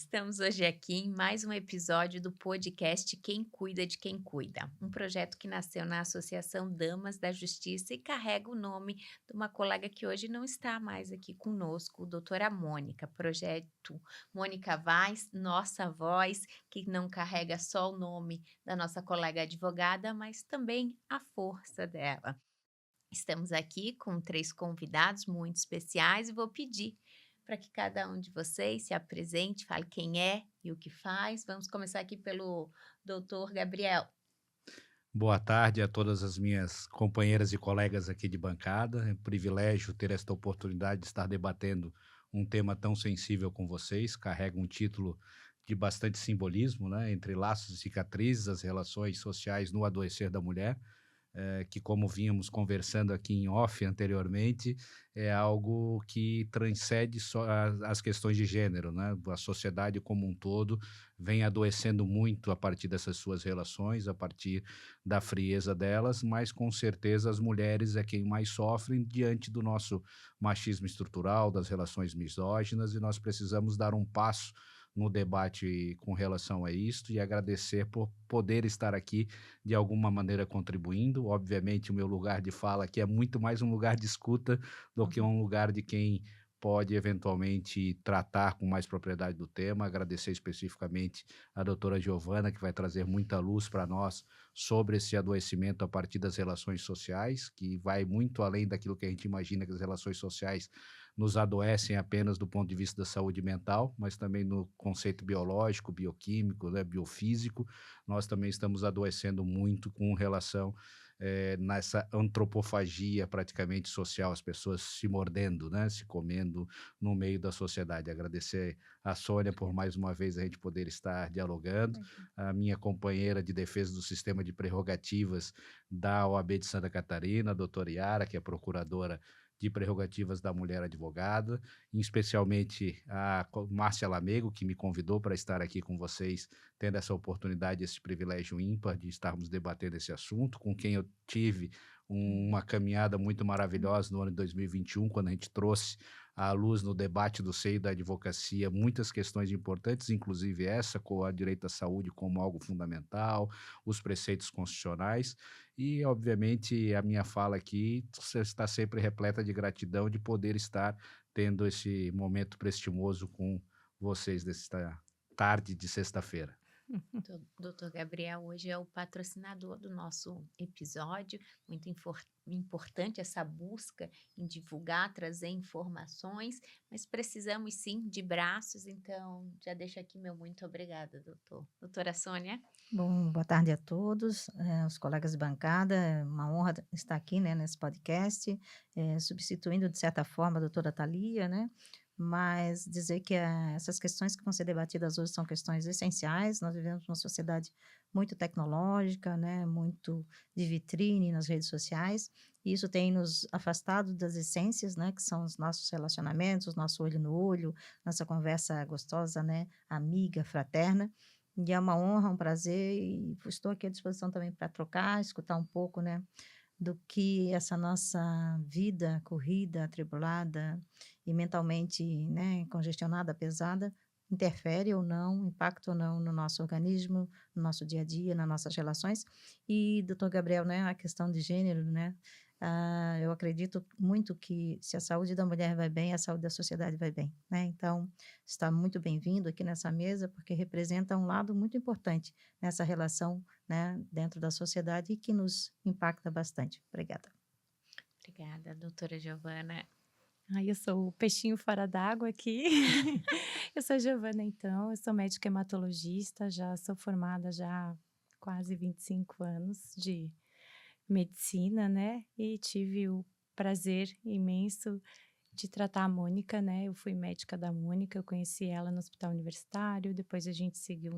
Estamos hoje aqui em mais um episódio do podcast Quem Cuida de Quem Cuida, um projeto que nasceu na Associação Damas da Justiça e carrega o nome de uma colega que hoje não está mais aqui conosco, doutora Mônica, projeto Mônica Vaz, nossa voz, que não carrega só o nome da nossa colega advogada, mas também a força dela. Estamos aqui com 3 convidados muito especiais e vou pedir para que cada um de vocês se apresente, fale quem é e o que faz. Vamos começar aqui pelo doutor Gabriel. Boa tarde a todas as minhas companheiras e colegas aqui de bancada. É um privilégio ter esta oportunidade de estar debatendo um tema tão sensível com vocês. Carrega um título de bastante simbolismo, né? Entre laços e cicatrizes, as relações sociais no adoecer da mulher, que, como vínhamos conversando aqui em off anteriormente, é algo que transcende só as questões de gênero, né? A sociedade como um todo vem adoecendo muito a partir dessas suas relações, a partir da frieza delas, mas com certeza as mulheres é quem mais sofrem diante do nosso machismo estrutural, das relações misóginas, e nós precisamos dar um passo no debate com relação a isto e agradecer por poder estar aqui de alguma maneira contribuindo. Obviamente, o meu lugar de fala aqui é muito mais um lugar de escuta do que Uhum. um lugar de quem pode eventualmente tratar com mais propriedade do tema. Agradecer especificamente a doutora Giovana, que vai trazer muita luz para nós sobre esse adoecimento a partir das relações sociais, que vai muito além daquilo que a gente imagina que as relações sociais nos adoecem apenas do ponto de vista da saúde mental, mas também no conceito biológico, bioquímico, né, biofísico. Nós também estamos adoecendo muito com relação nessa antropofagia praticamente social, as pessoas se mordendo, né, se comendo no meio da sociedade. Agradecer a Sônia por mais uma vez a gente poder estar dialogando, Legal. a minha companheira de defesa do sistema de prerrogativas da OAB de Santa Catarina, a doutora Yara, que é procuradora de prerrogativas da mulher advogada, especialmente a Márcia Lamego, que me convidou para estar aqui com vocês, tendo essa oportunidade, esse privilégio ímpar de estarmos debatendo esse assunto, com quem eu tive uma caminhada muito maravilhosa no ano de 2021, quando a gente trouxe à luz no debate do seio da advocacia muitas questões importantes, inclusive essa, com a direito à saúde como algo fundamental, os preceitos constitucionais, e, obviamente, a minha fala aqui está sempre repleta de gratidão de poder estar tendo esse momento prestimoso com vocês nesta tarde de sexta-feira. Doutor Gabriel hoje é o patrocinador do nosso episódio, muito importante essa busca em divulgar, trazer informações, mas precisamos sim de braços, então já deixo aqui meu muito obrigada, doutor. Doutora Sônia? Bom, boa tarde a todos, os colegas de bancada, é uma honra estar aqui, né, nesse podcast, substituindo de certa forma a doutora Thalia, né, mas dizer que essas questões que vão ser debatidas hoje são questões essenciais, nós vivemos numa sociedade muito tecnológica, né, muito de vitrine nas redes sociais, e isso tem nos afastado das essências, né, que são os nossos relacionamentos, nosso olho no olho, nossa conversa gostosa, né, amiga, fraterna, e é uma honra, um prazer e estou aqui à disposição também para trocar, escutar um pouco, né, do que essa nossa vida corrida, atribulada e mentalmente, né, congestionada, pesada, interfere ou não, impacta ou não no nosso organismo, no nosso dia a dia, nas nossas relações. E, doutor Gabriel, né, a questão de gênero, né, eu acredito muito que se a saúde da mulher vai bem, a saúde da sociedade vai bem, né. Então, está muito bem-vindo aqui nessa mesa, porque representa um lado muito importante nessa relação, né, dentro da sociedade e que nos impacta bastante. Obrigada. Obrigada, doutora Giovana. Ai, eu sou o peixinho fora d'água aqui. Eu sou a Giovana, então, eu sou médica hematologista, já sou formada já há quase 25 anos de medicina, né, e tive o prazer imenso de tratar a Mônica, né, eu fui médica da Mônica, eu conheci ela no hospital universitário, depois a gente seguiu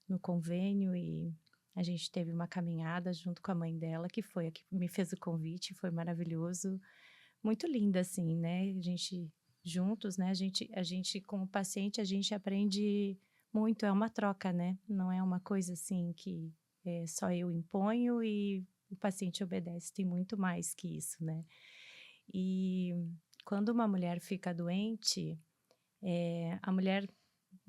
no convênio e a gente teve uma caminhada junto com a mãe dela, que foi a que me fez o convite, foi maravilhoso. Muito linda, assim, né, a gente juntos, né, a gente como paciente, a gente aprende muito, é uma troca, né, não é uma coisa assim que, só eu imponho e o paciente obedece, tem muito mais que isso, né. E quando uma mulher fica doente, a mulher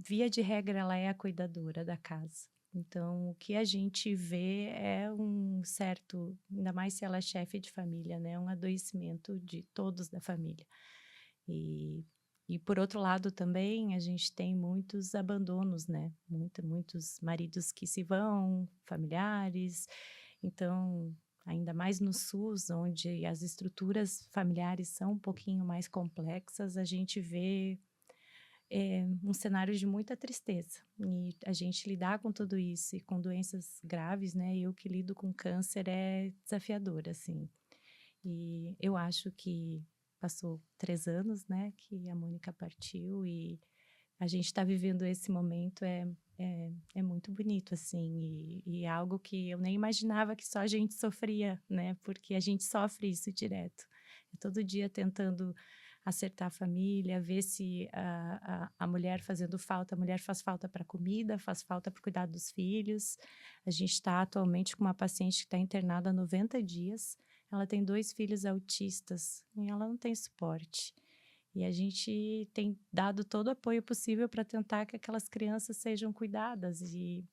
via de regra, ela é a cuidadora da casa. Então, o que a gente vê é um certo, ainda mais se ela é chefe de família, né? Um adoecimento de todos da família. E, e por outro lado também, a gente tem muitos abandonos, né? Muitos maridos que se vão, familiares. Então, ainda mais no SUS, onde as estruturas familiares são um pouquinho mais complexas, a gente vê um cenário de muita tristeza. E a gente lidar com tudo isso e com doenças graves, né? Eu que lido com câncer é desafiador, assim. E eu acho que passou 3 anos, né, que a Mônica partiu e a gente está vivendo esse momento é muito bonito, assim, e é algo que eu nem imaginava que só a gente sofria, né, porque a gente sofre isso direto. Todo dia tentando acertar a família, ver se a mulher fazendo falta, a mulher faz falta para comida, faz falta para cuidar dos filhos. A gente está atualmente com uma paciente que está internada há 90 dias, ela tem 2 filhos autistas e ela não tem suporte. E a gente tem dado todo o apoio possível para tentar que aquelas crianças sejam cuidadas e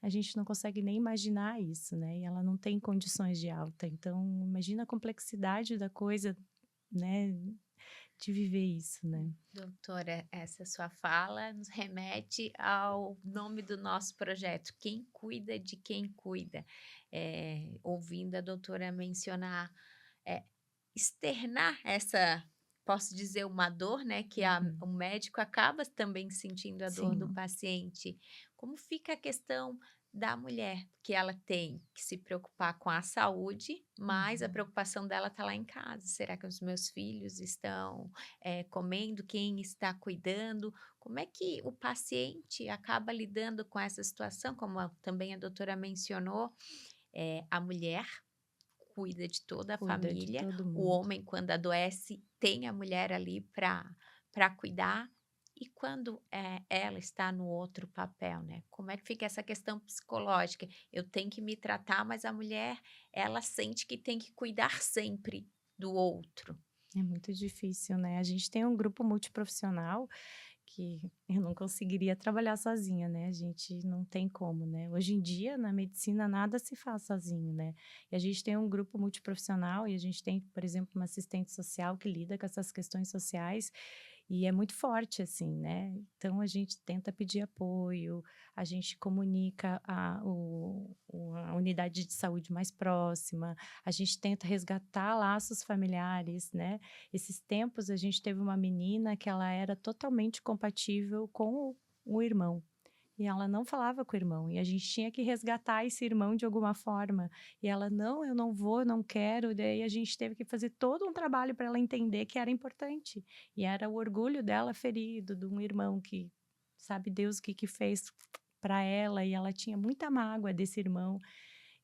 a gente não consegue nem imaginar isso, né? E ela não tem condições de alta. Então, imagina a complexidade da coisa, né? De viver isso, né? Doutora, essa sua fala nos remete ao nome do nosso projeto, Quem Cuida de Quem Cuida. Ouvindo a doutora mencionar, eh, externar essa, posso dizer, uma dor, né, que Uhum. o médico acaba também sentindo a dor do Sim. paciente. Como fica a questão da mulher, que ela tem que se preocupar com a saúde, mas a Uhum. preocupação dela está lá em casa. Será que os meus filhos estão comendo? Quem está cuidando? Como é que o paciente acaba lidando com essa situação? Como também a doutora mencionou, a mulher cuida de toda a Cuida de família, todo o mundo. homem, quando adoece, tem a mulher ali para cuidar. E quando ela está no outro papel, né? Como é que fica essa questão psicológica? Eu tenho que me tratar, mas a mulher, ela sente que tem que cuidar sempre do outro. É muito difícil, né? A gente tem um grupo multiprofissional que eu não conseguiria trabalhar sozinha, né? A gente não tem como, né? Hoje em dia, na medicina, nada se faz sozinho, né? E a gente tem um grupo multiprofissional e a gente tem, por exemplo, uma assistente social que lida com essas questões sociais e é muito forte, assim, né? Então a gente tenta pedir apoio, a gente comunica a unidade de saúde mais próxima, a gente tenta resgatar laços familiares, né? Esses tempos a gente teve uma menina que ela era totalmente compatível com o irmão. E ela não falava com o irmão, e a gente tinha que resgatar esse irmão de alguma forma. E ela, não, eu não vou, não quero. Daí a gente teve que fazer todo um trabalho para ela entender que era importante. E era o orgulho dela ferido, de um irmão que sabe Deus o que fez para ela, e ela tinha muita mágoa desse irmão.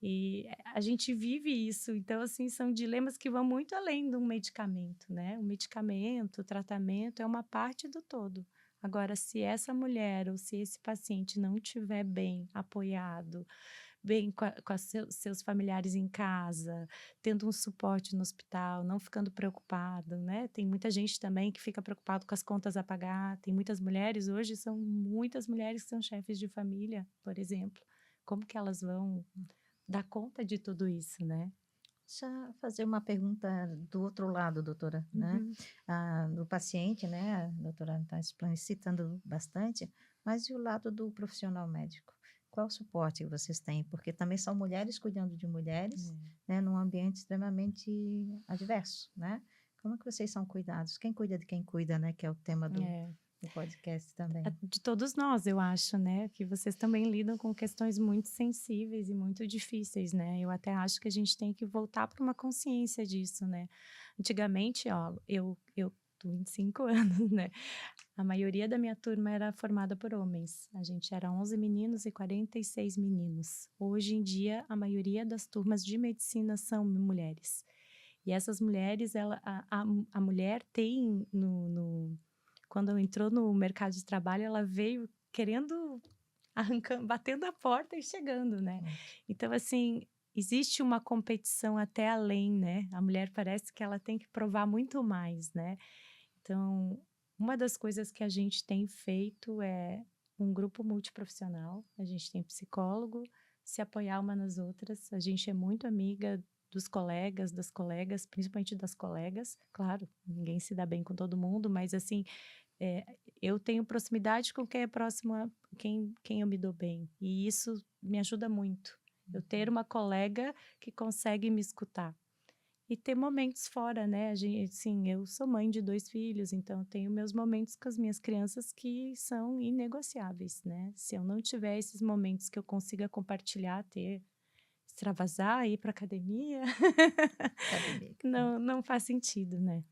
E a gente vive isso, então, assim, são dilemas que vão muito além de um medicamento, né? O medicamento, o tratamento é uma parte do todo. Agora, se essa mulher ou se esse paciente não estiver bem apoiado, bem com seus familiares em casa, tendo um suporte no hospital, não ficando preocupado, né? Tem muita gente também que fica preocupado com as contas a pagar. Tem muitas mulheres, hoje são muitas mulheres que são chefes de família, por exemplo. Como que elas vão dar conta de tudo isso, né? Já fazer uma pergunta do outro lado, doutora, né? Uhum. Do paciente, né? A doutora está explicitando bastante, mas e o lado do profissional médico? Qual o suporte que vocês têm? Porque também são mulheres cuidando de mulheres, né? Num ambiente extremamente adverso, né? Como que vocês são cuidados? Quem cuida de quem cuida, né? Que é o tema É. do podcast também. De todos nós, eu acho, né? Que vocês também lidam com questões muito sensíveis e muito difíceis, né? Eu até acho que a gente tem que voltar para uma consciência disso, né? Antigamente, ó, eu tô 25 anos, né? A maioria da minha turma era formada por homens. A gente era 11 meninos e 46 meninos. Hoje em dia, a maioria das turmas de medicina são mulheres. E essas mulheres, a mulher tem quando entrou no mercado de trabalho, ela veio querendo, arrancando, batendo a porta e chegando, né? Então, assim, existe uma competição até além, né? A mulher parece que ela tem que provar muito mais, né? Então, uma das coisas que a gente tem feito é um grupo multiprofissional, a gente tem psicólogo, se apoiar uma nas outras, a gente é muito amiga dos colegas, das colegas, principalmente das colegas, claro, ninguém se dá bem com todo mundo, mas assim, é, eu tenho proximidade com quem é próximo a quem eu me dou bem, e isso me ajuda muito, eu ter uma colega que consegue me escutar. E ter momentos fora, né? Assim, eu sou mãe de 2 filhos, então eu tenho meus momentos com as minhas crianças que são inegociáveis, né? Se eu não tiver esses momentos que eu consiga compartilhar, ter, extravasar, ir para academia, Academia. não faz sentido, né?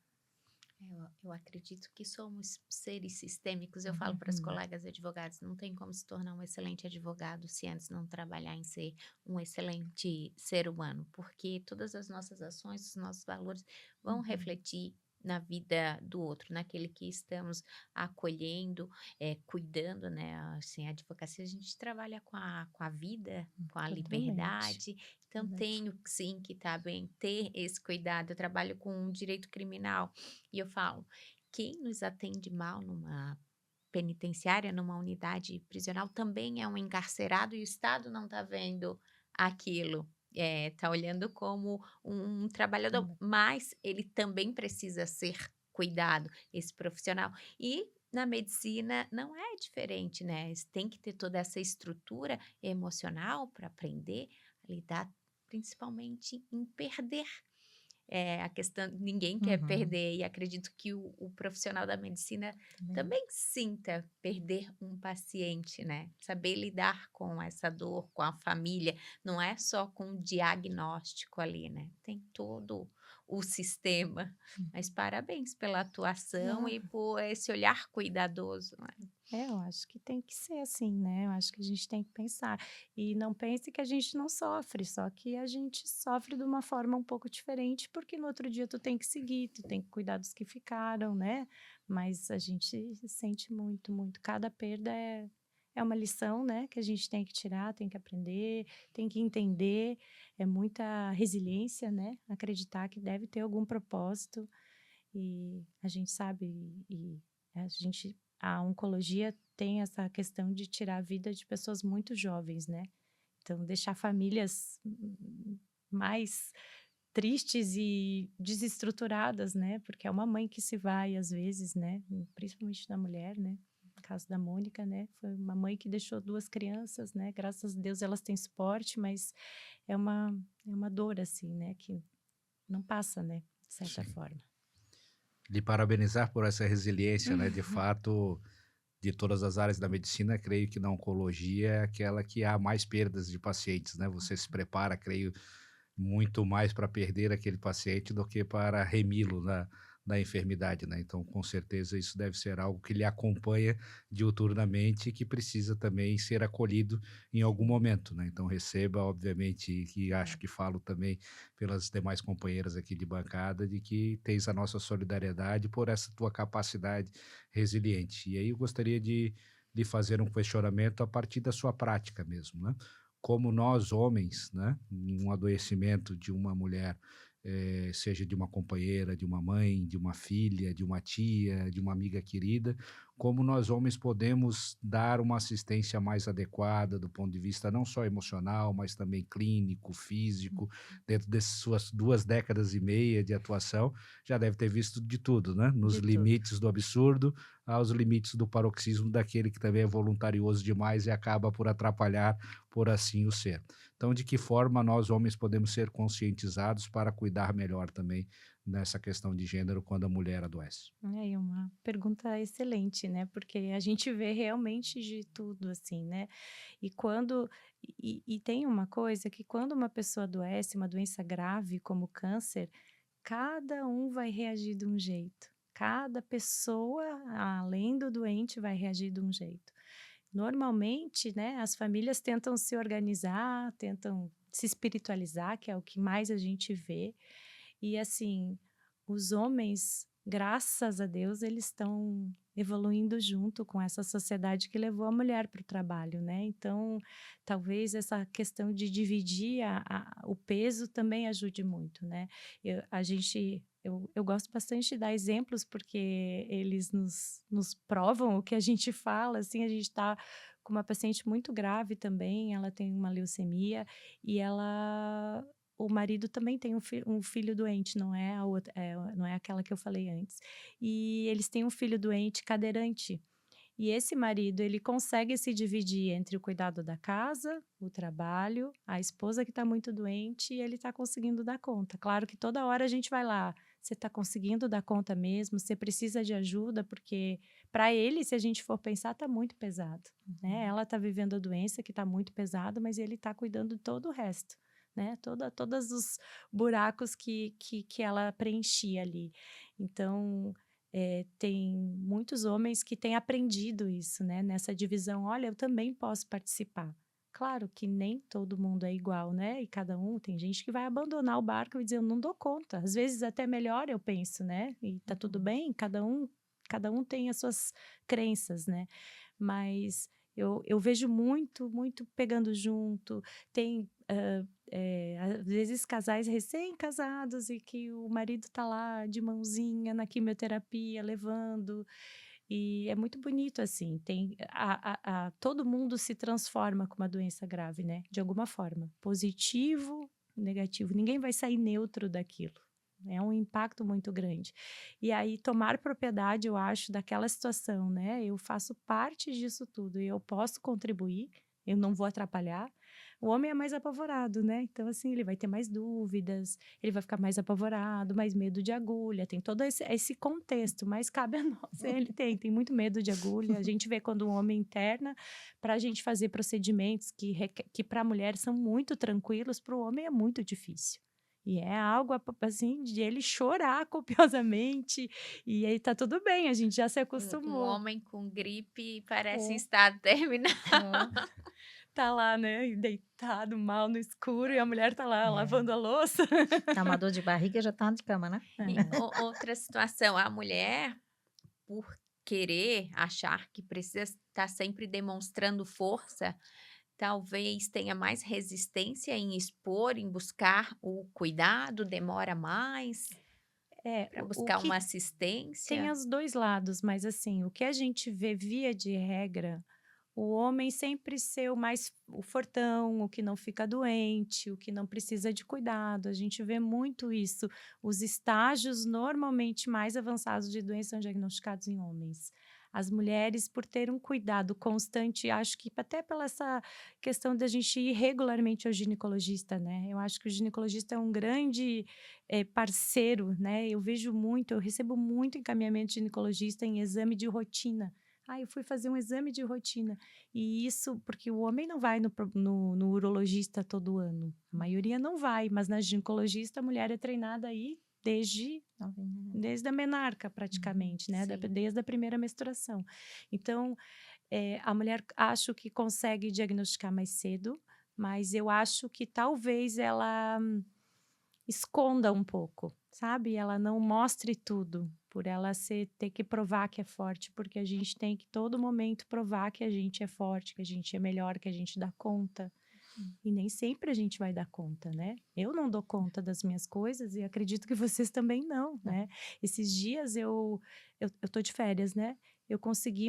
Eu acredito que somos seres sistêmicos. Eu falo para as Uhum. colegas advogados, não tem como se tornar um excelente advogado se antes não trabalhar em ser um excelente ser humano, porque todas as nossas ações, os nossos valores vão refletir na vida do outro, naquele que estamos acolhendo, cuidando, né? Assim, a advocacia a gente trabalha com a vida, com a Totalmente. liberdade. Então, Verdade. tenho sim que estar bem, ter esse cuidado. Eu trabalho com direito criminal. E eu falo, quem nos atende mal numa penitenciária, numa unidade prisional, também é um encarcerado e o Estado não está vendo aquilo. Está olhando como um trabalhador, mas ele também precisa ser cuidado, esse profissional. E na medicina não é diferente, né? Tem que ter toda essa estrutura emocional para aprender a lidar, principalmente em perder. A questão, ninguém quer Uhum. perder, e acredito que o profissional da medicina Também. também sinta perder um paciente, né? Saber lidar com essa dor, com a família, não é só com o diagnóstico ali, né? Tem todo o sistema. Mas parabéns pela atuação Ah, e por esse olhar cuidadoso, né? eu acho que tem que ser assim, né? Eu acho que a gente tem que pensar. E não pense que a gente não sofre, só que a gente sofre de uma forma um pouco diferente, porque no outro dia tu tem que seguir, tu tem que cuidar dos que ficaram, né? Mas a gente sente muito, muito. Cada perda é uma lição, né? Que a gente tem que tirar, tem que aprender, tem que entender. É muita resiliência, né? Acreditar que deve ter algum propósito. E a gente sabe, e a oncologia tem essa questão de tirar a vida de pessoas muito jovens, né? Então, deixar famílias mais tristes e desestruturadas, né? Porque é uma mãe que se vai às vezes, né? Principalmente da mulher, né? No caso da Mônica, né? Foi uma mãe que deixou 2 crianças, né? Graças a Deus elas têm suporte, mas é uma dor assim, né? Que não passa, né? De certa Sim. forma. Lhe parabenizar por essa resiliência, né? De fato, de todas as áreas da medicina, creio que na oncologia é aquela que há mais perdas de pacientes, né? Você se prepara, creio, muito mais para perder aquele paciente do que para remi-lo da enfermidade, né? Então, com certeza, isso deve ser algo que lhe acompanha diuturnamente e que precisa também ser acolhido em algum momento, né? Então, receba, obviamente, que acho que falo também pelas demais companheiras aqui de bancada, de que tens a nossa solidariedade por essa tua capacidade resiliente. E aí eu gostaria de lhe fazer um questionamento a partir da sua prática mesmo, né? Como nós homens, né, em um adoecimento de uma mulher, seja de uma companheira, de uma mãe, de uma filha, de uma tia, de uma amiga querida, como nós homens podemos dar uma assistência mais adequada do ponto de vista não só emocional, mas também clínico, físico, dentro dessas suas 2 décadas e meia de atuação, já deve ter visto de tudo, né? Nos De tudo. limites do absurdo aos limites do paroxismo daquele que também é voluntarioso demais e acaba por atrapalhar, por assim o ser. Então, de que forma nós homens podemos ser conscientizados para cuidar melhor também nessa questão de gênero quando a mulher adoece? É uma pergunta excelente, né? Porque a gente vê realmente de tudo, assim, né? E tem uma coisa que quando uma pessoa adoece, uma doença grave como câncer, cada um vai reagir de um jeito. Cada pessoa, além do doente, vai reagir de um jeito. Normalmente, né, as famílias tentam se organizar, tentam se espiritualizar, que é o que mais a gente vê. E assim, os homens, graças a Deus, eles estão evoluindo junto com essa sociedade que levou a mulher para o trabalho, né? Então, talvez essa questão de dividir o peso também ajude muito, né? A gente eu gosto bastante de dar exemplos, porque eles nos provam o que a gente fala, assim, a gente está com uma paciente muito grave também, ela tem uma leucemia, e o marido também tem um filho doente, não é a outra, não é aquela que eu falei antes. E eles têm um filho doente cadeirante. E esse marido, ele consegue se dividir entre o cuidado da casa, o trabalho, a esposa que está muito doente, e ele está conseguindo dar conta. Claro que toda hora a gente vai lá, você está conseguindo dar conta mesmo? Você precisa de ajuda? Porque para ele, se a gente for pensar, está muito pesado, né? Ela está vivendo a doença que está muito pesada, mas ele está cuidando de todo o resto, né? Todos os buracos que ela preenchia ali. Então, tem muitos homens que têm aprendido isso, né? Nessa divisão, olha, eu também posso participar. Claro que nem todo mundo é igual, né? E cada um, tem gente que vai abandonar o barco e dizer, eu não dou conta. Às vezes até melhor, eu penso, né? E tá tudo bem, cada um tem as suas crenças, né? Mas eu vejo muito, muito pegando junto. Tem, às vezes, casais recém-casados e que o marido tá lá de mãozinha na quimioterapia, levando. E é muito bonito, assim. Todo mundo se transforma com uma doença grave, né? De alguma forma. Positivo, negativo. Ninguém vai sair neutro daquilo. É um impacto muito grande. E aí, tomar propriedade, eu acho, daquela situação, né? Eu faço parte disso tudo e eu posso contribuir, eu não vou atrapalhar. O homem é mais apavorado, né? Então, assim, ele vai ter mais dúvidas, ele vai ficar mais apavorado, mais medo de agulha, tem todo esse contexto, mas cabe a nós. Ele tem muito medo de agulha. A gente vê quando um homem interna, para a gente fazer procedimentos que para a mulher são muito tranquilos, para o homem é muito difícil. E é algo, assim, de ele chorar copiosamente, e aí tá tudo bem, a gente já se Um acostumou. homem com gripe parece em É. estado terminal. Tá lá, né, deitado mal no escuro, e a mulher tá lá lavando a louça. Dá uma dor de barriga já tá de cama, né? E outra situação, a mulher, por querer achar que precisa estar sempre demonstrando força, talvez tenha mais resistência em expor, em buscar o cuidado, demora mais para O buscar que uma tem assistência. os 2 lados, mas assim, o que a gente vê via de regra, o homem sempre ser o fortão, o que não fica doente, o que não precisa de cuidado, a gente vê muito isso. Os estágios normalmente mais avançados de doença são diagnosticados em homens. As mulheres, por ter um cuidado constante, acho que até pela essa questão da gente ir regularmente ao ginecologista, né? Eu acho que o ginecologista é um grande parceiro, né? Eu recebo muito encaminhamento de ginecologista em exame de rotina. Ah, eu fui fazer um exame de rotina. E isso, porque o homem não vai no urologista todo ano. A maioria não vai, mas na ginecologista a mulher é treinada aí desde a menarca, praticamente, né? Sim. Desde a primeira menstruação. Então, a mulher acho que consegue diagnosticar mais cedo, mas eu acho que talvez ela esconda um pouco, sabe? Ela não mostre tudo, por ela ter que provar que é forte, porque a gente tem que todo momento provar que a gente é forte, que a gente é melhor, que a gente dá conta. E nem sempre a gente vai dar conta, né? Eu não dou conta das minhas coisas e acredito que vocês também não, né? Esses dias eu tô de férias, né? Eu consegui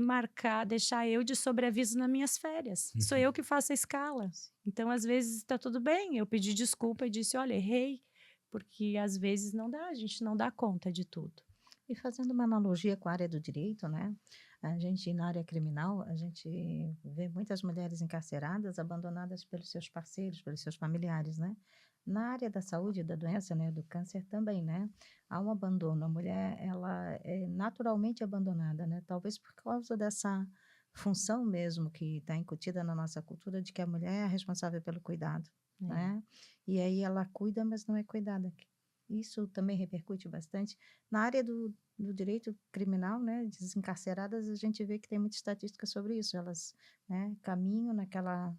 deixar eu de sobreaviso nas minhas férias. Sou eu que faço a escala. Então, às vezes, está tudo bem. Eu pedi desculpa e disse, olha, errei. Porque às vezes não dá, a gente não dá conta de tudo. E fazendo uma analogia com a área do direito, né? A gente, na área criminal, a gente vê muitas mulheres encarceradas, abandonadas pelos seus parceiros, pelos seus familiares, né? Na área da saúde, da doença, né? Do câncer também, né? Há um abandono. A mulher, ela é naturalmente abandonada, né? Talvez por causa dessa função mesmo que está incutida na nossa cultura de que a mulher é a responsável pelo cuidado, né? E aí ela cuida, mas não é cuidada. Isso também repercute bastante. Na área do direito criminal, né, desencarceradas, a gente vê que tem muita estatística sobre isso. Elas, né, caminham naquela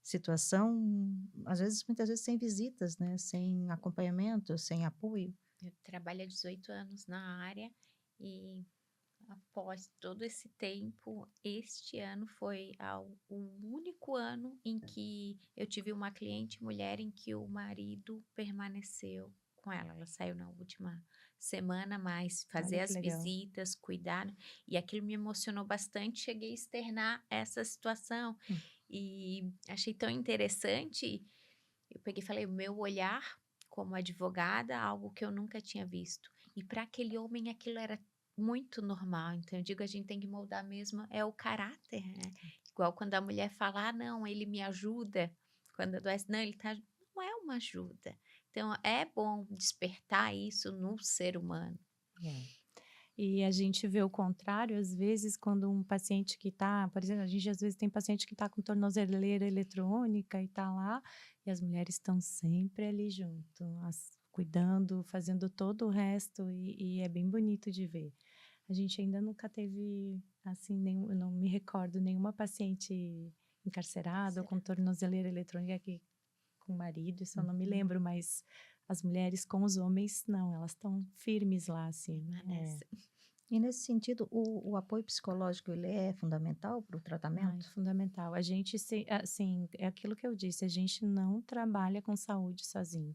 situação, muitas vezes sem visitas, né, sem acompanhamento, sem apoio. Eu trabalho há 18 anos na área e após todo esse tempo, este ano foi o único ano em que eu tive uma cliente mulher em que o marido permaneceu com ela. Ela saiu na última semana, mas fazer Olha que as legal. visitas, cuidar, né? E aquilo me emocionou bastante. Cheguei a externar essa situação Hum. e achei tão interessante. Eu peguei e falei, o meu olhar como advogada, algo que eu nunca tinha visto. E para aquele homem aquilo era muito normal. Então eu digo, a gente tem que moldar mesmo é o caráter, né? Igual quando a mulher fala, ah, não, ele me ajuda. Quando adoece, não, ele tá, não é uma ajuda. Então é bom despertar isso no ser humano. É. E a gente vê o contrário, às vezes, quando um paciente que está, por exemplo, a gente às vezes tem paciente que está com tornozeleira eletrônica e está lá, e as mulheres estão sempre ali junto, cuidando, fazendo todo o resto, e é bem bonito de ver. A gente ainda nunca teve, assim, eu não me recordo nenhuma paciente encarcerada ou com tornozeleira eletrônica aqui com o marido, isso eu não me Uhum. lembro, mas as mulheres com os homens, não, elas estão firmes lá, assim. Permanece. E nesse sentido, o apoio psicológico ele é fundamental para o É tratamento? fundamental. A gente, assim, é aquilo que eu disse, a gente não trabalha com saúde sozinho.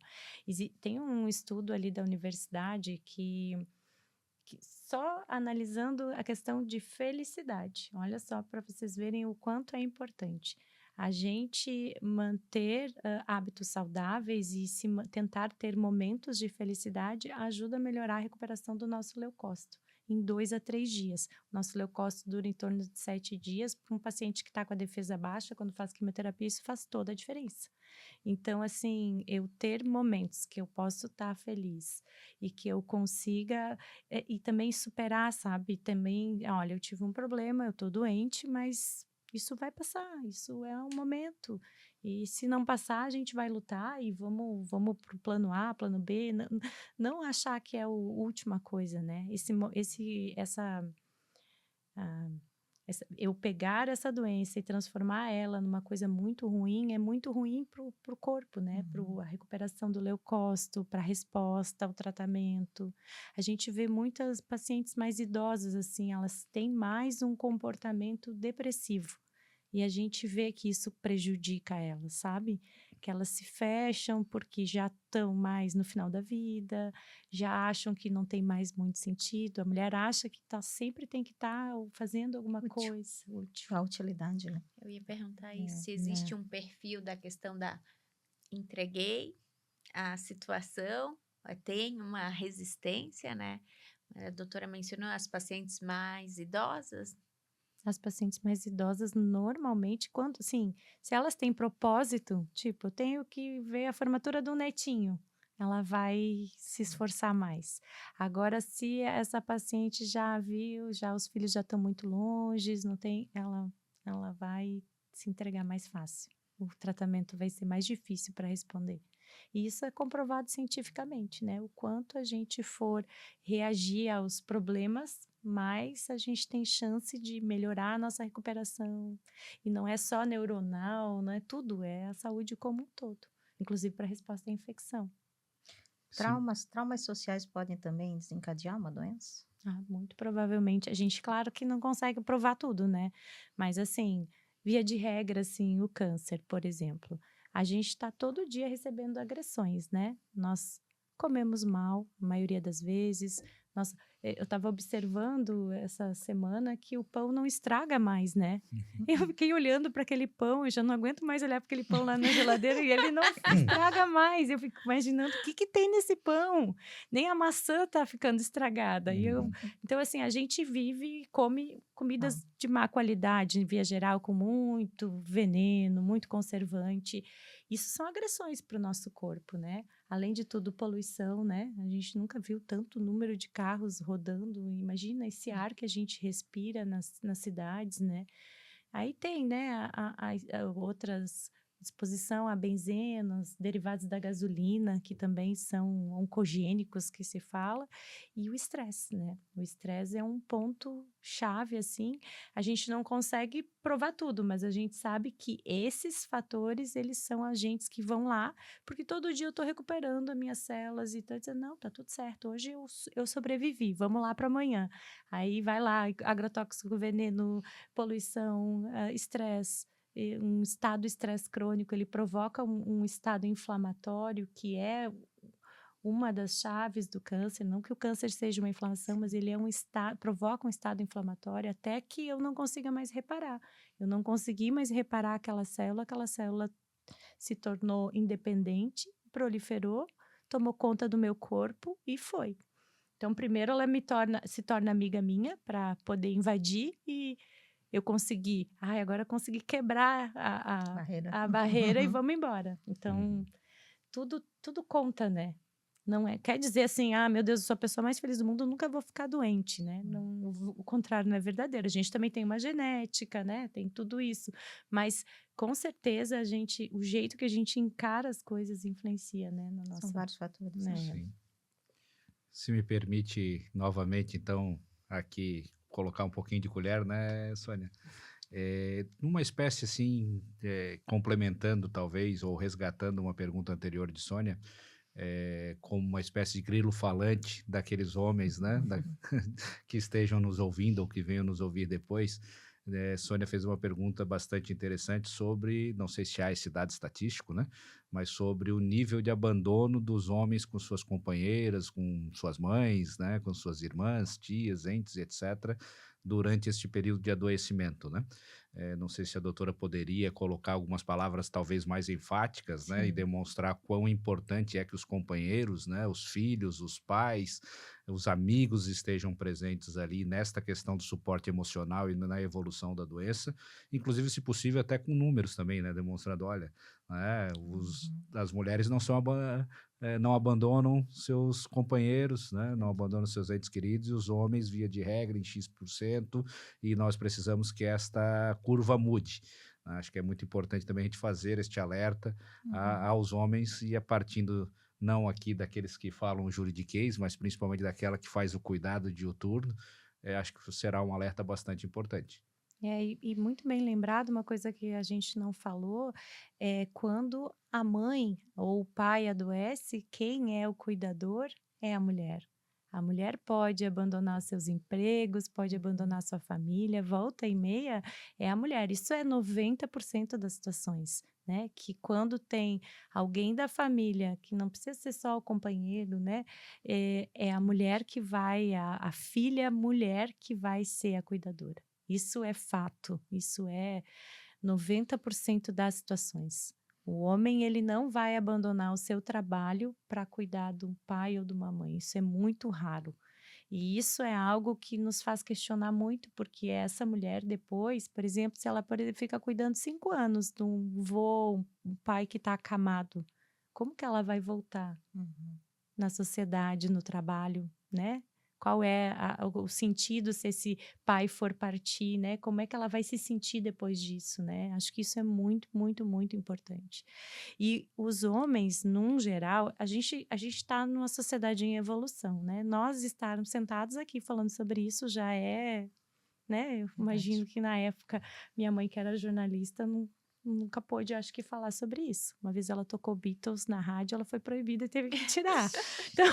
Tem um estudo ali da universidade que só analisando a questão de felicidade. Olha só, para vocês verem o quanto é importante. A gente manter hábitos saudáveis e tentar ter momentos de felicidade ajuda a melhorar a recuperação do nosso leucócito em 2 a 3 dias. O nosso leucócito dura em torno de 7 dias. Para um paciente que está com a defesa baixa, quando faz quimioterapia, isso faz toda a diferença. Então, assim, eu ter momentos que eu posso estar feliz e que eu consiga e também superar, sabe? Também, olha, eu tive um problema, eu tô doente, mas isso vai passar, isso é um momento. E se não passar, a gente vai lutar e vamos pro plano A, plano B, não achar que é a última coisa, né? Ah, eu pegar essa doença e transformar ela numa coisa muito ruim é muito ruim pro corpo, né? Para Uhum. a recuperação do leucócito, para a resposta ao tratamento. A gente vê muitas pacientes mais idosas, assim, elas têm mais um comportamento depressivo. E a gente vê que isso prejudica elas, sabe? Que elas se fecham porque já estão mais no final da vida, já acham que não tem mais muito sentido. A mulher acha que sempre tem que estar fazendo alguma Útil. coisa útil. A utilidade, né? Eu ia perguntar isso, É, se né? existe um perfil da questão da entreguei a situação, tem uma resistência, né? A doutora mencionou as pacientes mais idosas. As pacientes mais idosas, normalmente, quando, sim, se elas têm propósito, tipo, eu tenho que ver a formatura do netinho, ela vai se esforçar mais. Agora, se essa paciente já viu, já os filhos já estão muito longe, não tem, ela vai se entregar mais fácil. O tratamento vai ser mais difícil para responder. E isso é comprovado cientificamente, né? O quanto a gente for reagir aos problemas, mais a gente tem chance de melhorar a nossa recuperação. E não é só neuronal, não é tudo, é a saúde como um todo, inclusive para a resposta à infecção. Sim. Traumas sociais podem também desencadear uma doença? Ah, muito provavelmente. A gente, claro que não consegue provar tudo, né? Mas assim, via de regra, assim, o câncer, por exemplo, a gente está todo dia recebendo agressões, né? Nós comemos mal, a maioria das vezes. Eu estava observando essa semana que o pão não estraga mais, né? Eu fiquei olhando para aquele pão, eu já não aguento mais olhar para aquele pão lá na geladeira e ele não estraga mais. Eu fico imaginando o que que tem nesse pão. Nem a maçã tá ficando estragada. Então, assim, a gente vive e come Ah, comidas de má qualidade, em via geral, com muito veneno, muito conservante. Isso são agressões para o nosso corpo, né? Além de tudo, poluição, né? A gente nunca viu tanto número de carros rodando. Imagina esse ar que a gente respira nas cidades, né? Aí tem, né, outras exposição a benzenos, derivados da gasolina, que também são oncogênicos, que se fala, e o estresse, né? O estresse é um ponto chave, assim. A gente não consegue provar tudo, mas a gente sabe que esses fatores, eles são agentes que vão lá, porque todo dia eu estou recuperando as minhas células e estou dizendo, não, tá tudo certo, hoje eu sobrevivi, vamos lá para amanhã. Aí vai lá, agrotóxico, veneno, poluição, estresse, um estado de estresse crônico, ele provoca um estado inflamatório que é uma das chaves do câncer, não que o câncer seja uma inflamação, mas ele é provoca um estado inflamatório até que eu não consiga mais reparar. Eu não consegui mais reparar aquela célula se tornou independente, proliferou, tomou conta do meu corpo e foi. Então, primeiro ela se torna amiga minha para poder invadir e eu consegui. Agora eu consegui quebrar Barreira. a barreira e vamos embora. Então, tudo conta, né? Não é, quer dizer assim, meu Deus, eu sou a pessoa mais feliz do mundo, eu nunca vou ficar doente, né? Não, o contrário não é verdadeiro. A gente também tem uma genética, né? Tem tudo isso. Mas, com certeza, o jeito que a gente encara as coisas influencia, né? São vários fatores. Né? Sim. Se me permite, novamente, então, aqui colocar um pouquinho de colher, né, Sônia? Numa espécie assim, complementando talvez, ou resgatando uma pergunta anterior de Sônia, como uma espécie de grilo falante daqueles homens, né, que estejam nos ouvindo ou que venham nos ouvir depois. Sônia fez uma pergunta bastante interessante sobre, não sei se há esse dado estatístico, né, mas sobre o nível de abandono dos homens com suas companheiras, com suas mães, né, com suas irmãs, tias, entes, etc., durante este período de adoecimento, né? Não sei se a doutora poderia colocar algumas palavras talvez mais enfáticas, né, e demonstrar quão importante é que os companheiros, né, os filhos, os pais, os amigos estejam presentes ali nesta questão do suporte emocional e na evolução da doença, inclusive, se possível, até com números também, né, demonstrando, olha, né, as mulheres não abandonam seus companheiros, né, não abandonam seus entes queridos, e os homens, via de regra, em X%, e nós precisamos que esta curva mude. Acho que é muito importante também a gente fazer este alerta aos homens, e partindo não aqui daqueles que falam juridiquês, mas principalmente daquela que faz o cuidado diuturno, acho que será um alerta bastante importante. E muito bem lembrado, uma coisa que a gente não falou, é quando a mãe ou o pai adoece, quem é o cuidador é a mulher. A mulher pode abandonar seus empregos, pode abandonar sua família, volta e meia é a mulher. Isso é 90% das situações, né? Que quando tem alguém da família, que não precisa ser só o companheiro, né? É a mulher que vai, a filha mulher que vai ser a cuidadora. Isso é fato, isso é 90% das situações. O homem, ele não vai abandonar o seu trabalho para cuidar de um pai ou de uma mãe. Isso é muito raro. E isso é algo que nos faz questionar muito, porque essa mulher depois, por exemplo, se ela fica cuidando 5 anos de um avô, um pai que está acamado, como que ela vai voltar na sociedade, no trabalho, né? Qual é o sentido se esse pai for partir, né? Como é que ela vai se sentir depois disso, né? Acho que isso é muito, muito, muito importante. E os homens, num geral, a gente está numa sociedade em evolução, né? Nós estarmos sentados aqui falando sobre isso já é, né? Eu imagino que na época minha mãe, que era jornalista, nunca pôde, acho que, falar sobre isso. Uma vez ela tocou Beatles na rádio, ela foi proibida e teve que tirar. Então,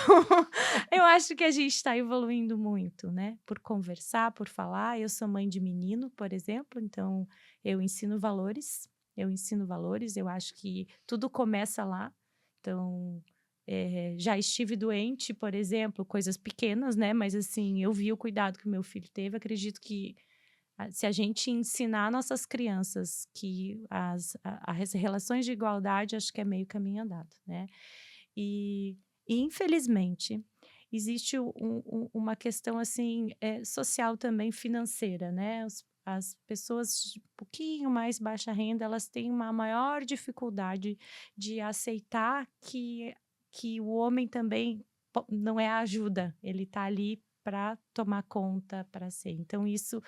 eu acho que a gente está evoluindo muito, né? Por conversar, por falar. Eu sou mãe de menino, por exemplo, então eu ensino valores. Eu acho que tudo começa lá. Então, já estive doente, por exemplo, coisas pequenas, né? Mas, assim, eu vi o cuidado que o meu filho teve. Acredito que se a gente ensinar nossas crianças que as relações de igualdade, acho que é meio caminho andado, né? E infelizmente, existe uma questão, assim, social também, financeira, né? As pessoas de um pouquinho mais baixa renda, elas têm uma maior dificuldade de aceitar que o homem também não é a ajuda, ele está ali para tomar conta, para ser. Então, isso,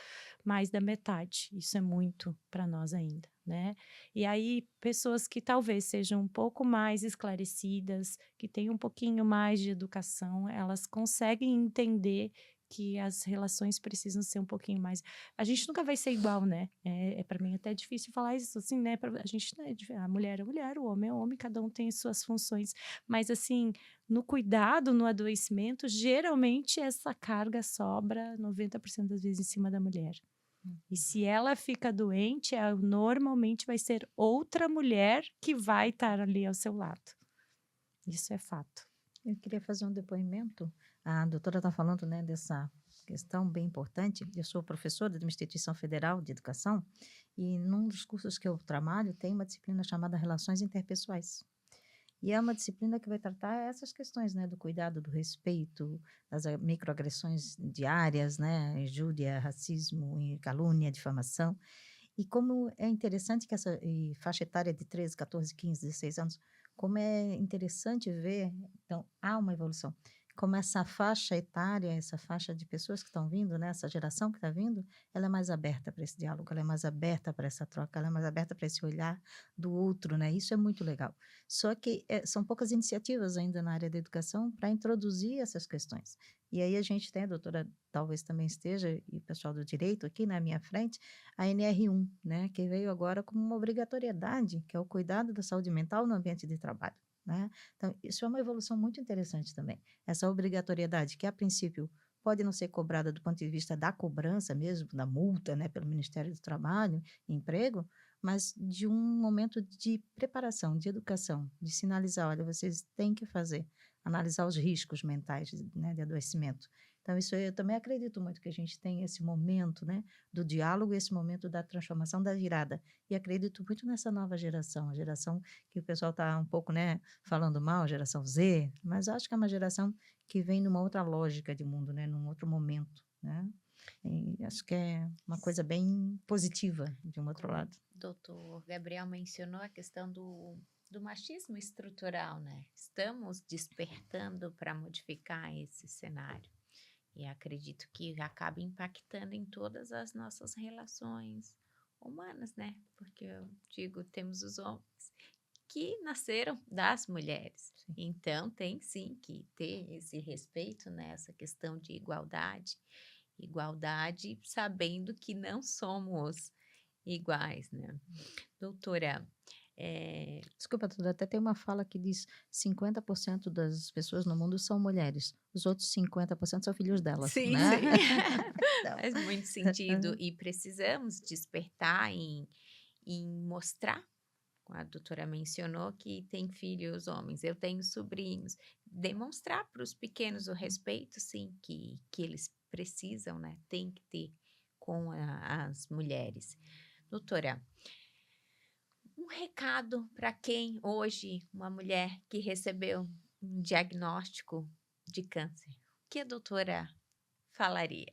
mais da metade, isso é muito para nós ainda, né? E aí, pessoas que talvez sejam um pouco mais esclarecidas, que tenham um pouquinho mais de educação, elas conseguem entender que as relações precisam ser um pouquinho mais... A gente nunca vai ser igual, né? Para mim até difícil falar isso assim, né? A gente, né, a mulher é mulher, o homem é homem, cada um tem suas funções. Mas, assim, no cuidado, no adoecimento, geralmente essa carga sobra 90% das vezes em cima da mulher. E se ela fica doente, normalmente vai ser outra mulher que vai estar ali ao seu lado. Isso é fato. Eu queria fazer um depoimento. A doutora está falando, né, dessa questão bem importante. Eu sou professora de uma instituição federal de educação e num dos cursos que eu trabalho tem uma disciplina chamada Relações Interpessoais. E é uma disciplina que vai tratar essas questões, né, do cuidado, do respeito, das microagressões diárias, né, injúria, racismo, calúnia, difamação. E como é interessante que essa faixa etária de 13, 14, 15, 16 anos, como é interessante ver, então há uma evolução. Como essa faixa etária, essa faixa de pessoas que estão vindo, né, essa geração que está vindo, ela é mais aberta para esse diálogo, ela é mais aberta para essa troca, ela é mais aberta para esse olhar do outro, né? Isso é muito legal. Só que são poucas iniciativas ainda na área da educação para introduzir essas questões. E aí a gente tem, a doutora talvez também esteja, e o pessoal do direito aqui na minha frente, a NR1, né, que veio agora como uma obrigatoriedade, que é o cuidado da saúde mental no ambiente de trabalho, né? Então, isso é uma evolução muito interessante também. Essa obrigatoriedade, que a princípio pode não ser cobrada do ponto de vista da cobrança mesmo, da multa, né, pelo Ministério do Trabalho e Emprego, mas de um momento de preparação, de educação, de sinalizar, olha, vocês têm que fazer, analisar os riscos mentais, né, de adoecimento. Então, isso eu também acredito muito que a gente tem esse momento, né, do diálogo, esse momento da transformação, da virada. E acredito muito nessa nova geração, a geração que o pessoal está um pouco, né, falando mal, a geração Z, mas acho que é uma geração que vem numa outra lógica de mundo, né, num outro momento, né? E acho que é uma coisa bem positiva, de um outro Como o lado. doutor Gabriel mencionou a questão do machismo estrutural, né? Estamos despertando para modificar esse cenário. E acredito que acaba impactando em todas as nossas relações humanas, né? Porque eu digo, temos os homens que nasceram das mulheres. Sim. Então, tem sim que ter esse respeito, né? Essa questão de igualdade. Igualdade sabendo que não somos iguais, né? Doutora, Desculpa, doutora, até tem uma fala que diz 50% das pessoas no mundo são mulheres, os outros 50% são filhos delas, sim, né? sim, Então, faz muito sentido e precisamos despertar em mostrar. A doutora mencionou que tem filhos homens, eu tenho sobrinhos. Demonstrar para os pequenos o respeito, sim, que eles precisam, né? Tem que ter com as mulheres. Doutora, um recado para quem hoje, uma mulher que recebeu um diagnóstico de câncer, o que a doutora falaria?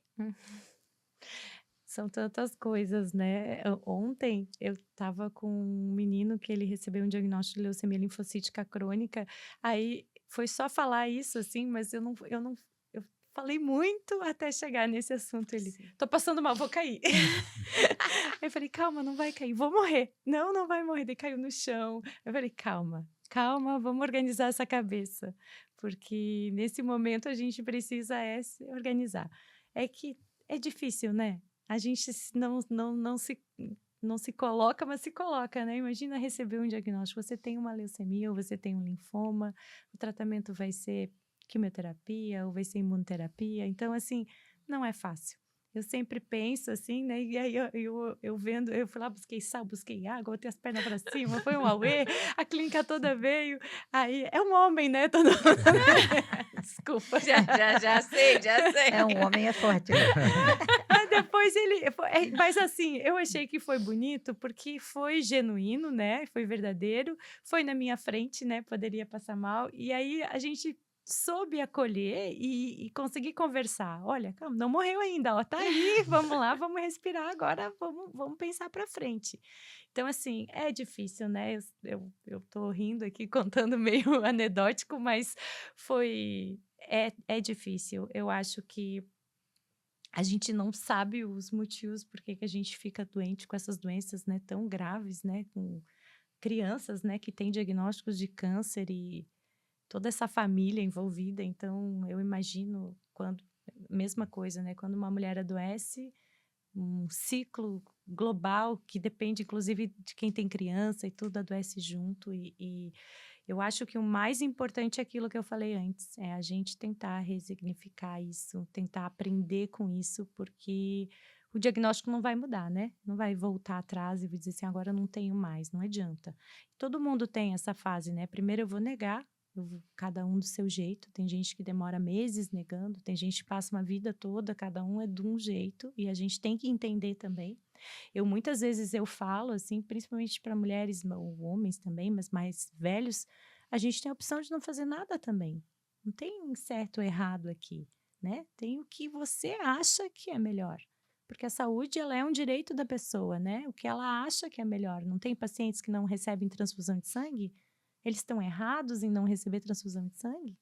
São tantas coisas, né? Ontem eu estava com um menino que ele recebeu um diagnóstico de leucemia linfocítica crônica, aí foi só falar isso, assim, mas eu falei muito até chegar nesse assunto. Ele, Sim. tô passando mal, vou cair. Eu falei, calma, não vai cair, vou morrer. Não, não vai morrer. Daí caiu no chão. Eu falei, calma, calma, vamos organizar essa cabeça, porque nesse momento a gente precisa se organizar. É que é difícil, né? A gente não se coloca, mas se coloca, né? Imagina receber um diagnóstico, você tem uma leucemia ou você tem um linfoma, o tratamento vai ser quimioterapia ou vai ser imunoterapia, então assim, não é fácil. Eu sempre penso assim, né? E aí eu vendo, eu fui lá, busquei sal, busquei água, botei as pernas para cima, foi um auê, a clínica toda veio. Aí é um homem, né? Todo mundo. Desculpa. Já sei. é um homem, é forte, né? Mas depois mas assim, eu achei que foi bonito porque foi genuíno, né? Foi verdadeiro, foi na minha frente, né? Poderia passar mal. E aí a gente soube acolher e conseguir conversar. Olha, calma, não morreu ainda, ó, tá aí, vamos lá, vamos respirar agora, vamos pensar para frente. Então, assim, é difícil, né? Eu tô rindo aqui, contando meio anedótico, mas é difícil. Eu acho que a gente não sabe os motivos por que a gente fica doente com essas doenças, né, tão graves, né, com crianças, né, que têm diagnósticos de câncer e toda essa família envolvida. Então, eu imagino quando, mesma coisa, né, quando uma mulher adoece, um ciclo global que depende, inclusive, de quem tem criança e tudo adoece junto. E eu acho que o mais importante é aquilo que eu falei antes, é a gente tentar resignificar isso, tentar aprender com isso, porque o diagnóstico não vai mudar, né? Não vai voltar atrás e dizer assim, agora eu não tenho mais, não adianta. Todo mundo tem essa fase, né? Primeiro eu vou negar, Cada um do seu jeito. Tem gente que demora meses negando, tem gente que passa uma vida toda, cada um é de um jeito, e a gente tem que entender também. Muitas vezes eu falo, assim, principalmente para mulheres ou homens também, mas mais velhos, a gente tem a opção de não fazer nada também. Não tem certo ou errado aqui, né? Tem o que você acha que é melhor. Porque a saúde, ela é um direito da pessoa, né? O que ela acha que é melhor. Não tem pacientes que não recebem transfusão de sangue? Eles estão errados em não receber transfusão de sangue?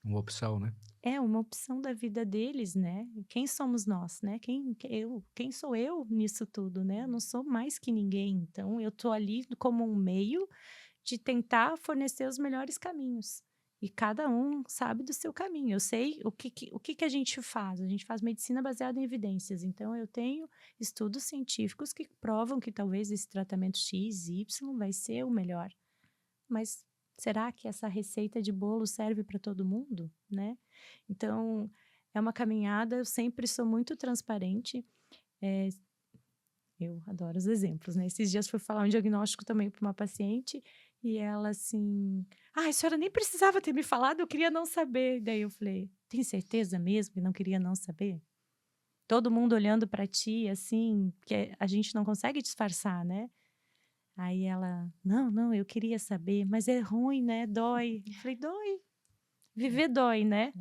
Uma opção, né? É uma opção da vida deles, né? Quem somos nós, né? Quem sou eu nisso tudo, né? Eu não sou mais que ninguém. Então, eu tô ali como um meio de tentar fornecer os melhores caminhos. E cada um sabe do seu caminho. Eu sei o que a gente faz. A gente faz medicina baseada em evidências. Então, eu tenho estudos científicos que provam que talvez esse tratamento X, Y vai ser o melhor. Mas será que essa receita de bolo serve para todo mundo, né? Então, é uma caminhada, eu sempre sou muito transparente. Eu adoro os exemplos, né? Esses dias fui falar um diagnóstico também para uma paciente e ela assim, a senhora nem precisava ter me falado, eu queria não saber. Daí eu falei, tem certeza mesmo que não queria não saber? Todo mundo olhando para ti, assim, que a gente não consegue disfarçar, né? Aí ela, não, eu queria saber, mas é ruim, né? Dói. Eu falei, dói. Viver dói, né?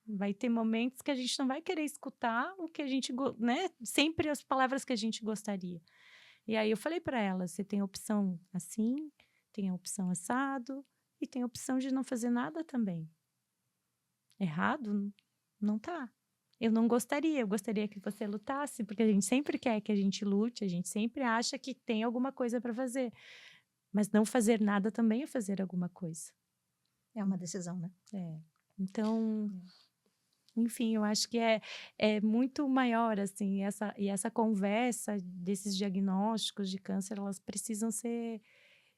Vai ter momentos que a gente não vai querer escutar o que a gente, né? Sempre as palavras que a gente gostaria. E aí eu falei para ela, você tem a opção assim, tem a opção assado e tem a opção de não fazer nada também. Errado? Não tá. Eu não gostaria, eu gostaria que você lutasse, porque a gente sempre quer que a gente lute, a gente sempre acha que tem alguma coisa para fazer. Mas não fazer nada também é fazer alguma coisa. É uma decisão, né? Então, enfim, eu acho que é muito maior, assim, essa conversa desses diagnósticos de câncer, elas precisam ser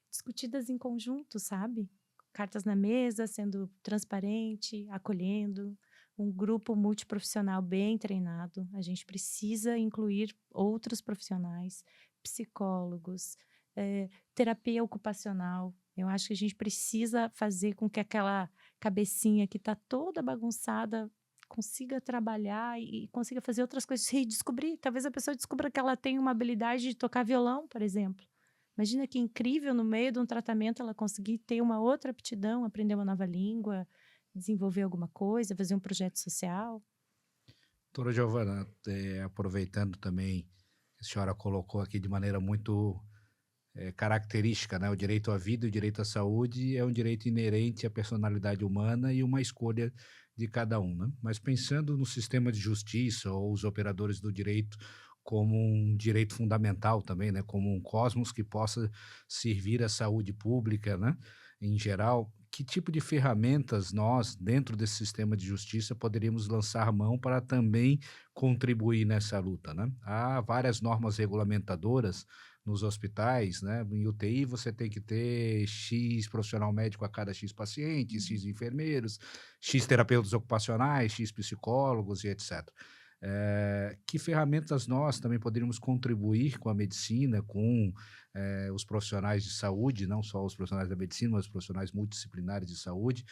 discutidas em conjunto, sabe? Cartas na mesa, sendo transparente, acolhendo, um grupo multiprofissional bem treinado. A gente precisa incluir outros profissionais, psicólogos, terapia ocupacional. Eu acho que a gente precisa fazer com que aquela cabecinha que está toda bagunçada consiga trabalhar e consiga fazer outras coisas, redescobrir. Talvez a pessoa descubra que ela tem uma habilidade de tocar violão, por exemplo. Imagina que incrível, no meio de um tratamento, ela conseguir ter uma outra aptidão, aprender uma nova língua, desenvolver alguma coisa, fazer um projeto social. Doutora Giovana, aproveitando também que a senhora colocou aqui de maneira muito característica, né? O direito à vida e o direito à saúde é um direito inerente à personalidade humana e uma escolha de cada um, né? Mas pensando no sistema de justiça ou os operadores do direito como um direito fundamental também, né? Como um cosmos que possa servir à saúde pública, né? Em geral, que tipo de ferramentas nós, dentro desse sistema de justiça, poderíamos lançar mão para também contribuir nessa luta, né? Há várias normas regulamentadoras nos hospitais, né? Em UTI você tem que ter X profissional médico a cada X pacientes, X enfermeiros, X terapeutas ocupacionais, X psicólogos e etc. Que ferramentas nós também poderíamos contribuir com a medicina, com os profissionais de saúde, não só os profissionais da medicina, mas os profissionais multidisciplinares de saúde,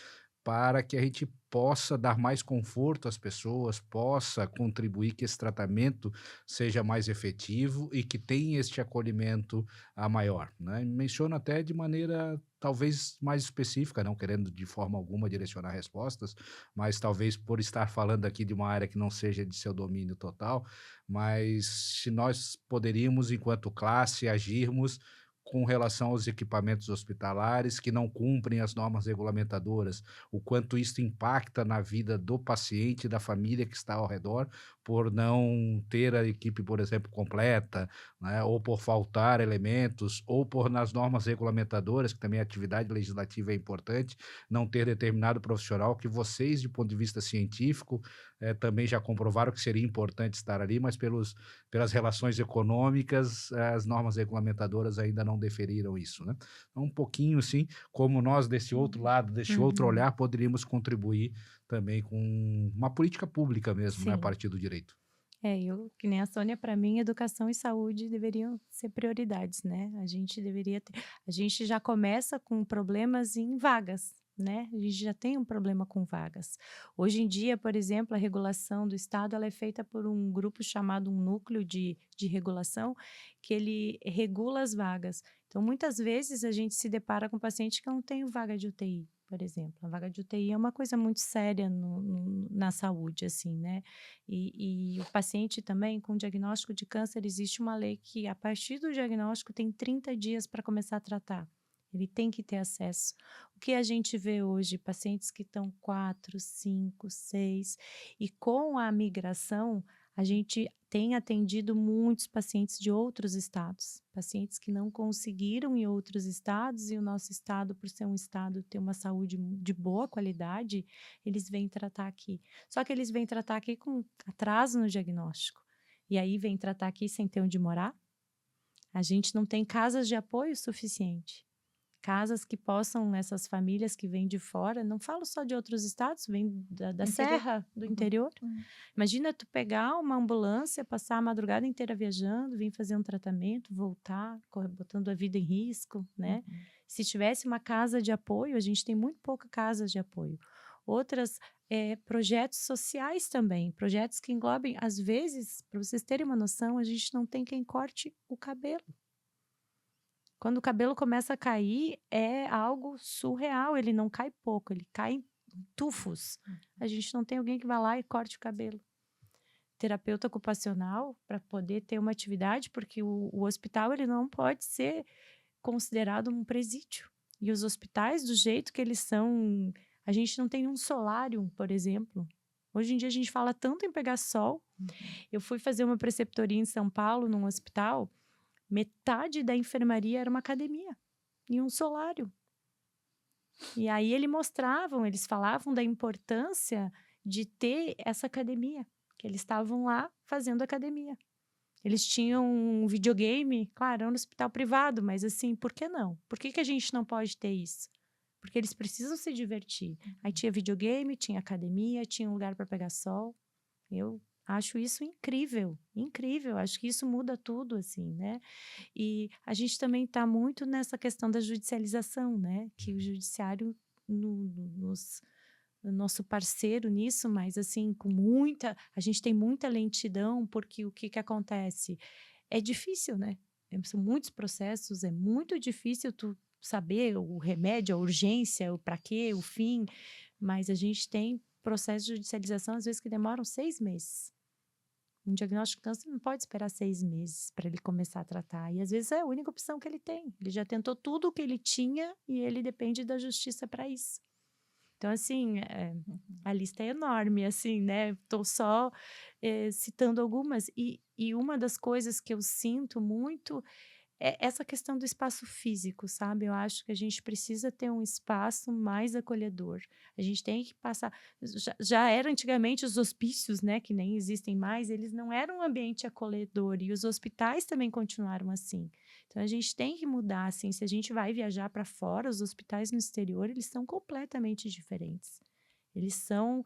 para que a gente possa dar mais conforto às pessoas, possa contribuir que esse tratamento seja mais efetivo e que tenha este acolhimento a maior, né? Menciono até de maneira talvez mais específica, não querendo de forma alguma direcionar respostas, mas talvez por estar falando aqui de uma área que não seja de seu domínio total, mas se nós poderíamos, enquanto classe, agirmos com relação aos equipamentos hospitalares que não cumprem as normas regulamentadoras, o quanto isso impacta na vida do paciente e da família que está ao redor, por não ter a equipe, por exemplo, completa, né, ou por faltar elementos, ou por nas normas regulamentadoras, que também a atividade legislativa é importante, não ter determinado profissional que vocês, de ponto de vista científico, também já comprovaram que seria importante estar ali, mas pelas relações econômicas, as normas regulamentadoras ainda não deferiram isso, né? Então, um pouquinho, assim, como nós, desse outro lado, desse outro olhar, poderíamos contribuir também com uma política pública mesmo, né, a Sim. partir do direito. Que nem a Sônia, para mim, educação e saúde deveriam ser prioridades, né? A gente já começa com problemas em vagas. né? A gente já tem um problema com vagas. Hoje em dia, por exemplo, a regulação do Estado ela é feita por um grupo chamado um núcleo de regulação, que ele regula as vagas. Então, muitas vezes a gente se depara com paciente que não tem vaga de UTI, por exemplo. A vaga de UTI é uma coisa muito séria na saúde, assim, né? E o paciente também, com diagnóstico de câncer, existe uma lei que, a partir do diagnóstico, tem 30 dias para começar a tratar. Ele tem que ter acesso. O que a gente vê hoje, pacientes que estão 4, 5, 6, e com a migração, a gente tem atendido muitos pacientes de outros estados, pacientes que não conseguiram em outros estados, e o nosso estado, por ser um estado ter uma saúde de boa qualidade, eles vêm tratar aqui. Só que eles vêm tratar aqui com atraso no diagnóstico. E aí vêm tratar aqui sem ter onde morar. A gente não tem casas de apoio suficiente. Casas que possam, essas famílias que vêm de fora, não falo só de outros estados, vêm da serra, do interior. Imagina tu pegar uma ambulância, passar a madrugada inteira viajando, vir fazer um tratamento, voltar, botando a vida em risco, né? Se tivesse uma casa de apoio, a gente tem muito pouca casa de apoio. Outras, projetos sociais também, projetos que englobem, às vezes, para vocês terem uma noção, a gente não tem quem corte o cabelo. Quando o cabelo começa a cair, é algo surreal. Ele não cai pouco, ele cai em tufos. A gente não tem alguém que vá lá e corte o cabelo. Terapeuta ocupacional, para poder ter uma atividade, porque o hospital ele não pode ser considerado um presídio. E os hospitais, do jeito que eles são, a gente não tem um solário, por exemplo. Hoje em dia a gente fala tanto em pegar sol. Eu fui fazer uma preceptoria em São Paulo, num hospital. Metade da enfermaria era uma academia e um solário. E aí eles falavam da importância de ter essa academia, que eles estavam lá fazendo academia. Eles tinham um videogame, claro, era um hospital privado, mas assim, por que não? Por que a gente não pode ter isso? Porque eles precisam se divertir. Aí tinha videogame, tinha academia, tinha um lugar para pegar sol. Eu acho isso incrível, incrível. Acho que isso muda tudo, assim, né? E a gente também está muito nessa questão da judicialização, né? Que o judiciário nosso parceiro nisso, mas assim, a gente tem muita lentidão, porque o que acontece? É difícil, né? São muitos processos, é muito difícil tu saber o remédio, a urgência, o para quê, o fim, mas a gente tem processos de judicialização, às vezes, que demoram 6 meses. Um diagnóstico de câncer não pode esperar 6 meses para ele começar a tratar. E às vezes é a única opção que ele tem. Ele já tentou tudo o que ele tinha e ele depende da justiça para isso. Então, assim, a lista é enorme, assim, né? Estou só citando algumas. E uma das coisas que eu sinto muito é essa questão do espaço físico, sabe? Eu acho que a gente precisa ter um espaço mais acolhedor. A gente tem que passar. Já era antigamente os hospícios, né? Que nem existem mais, eles não eram um ambiente acolhedor. E os hospitais também continuaram assim. Então a gente tem que mudar, assim. Se a gente vai viajar para fora, os hospitais no exterior, eles são completamente diferentes. Eles são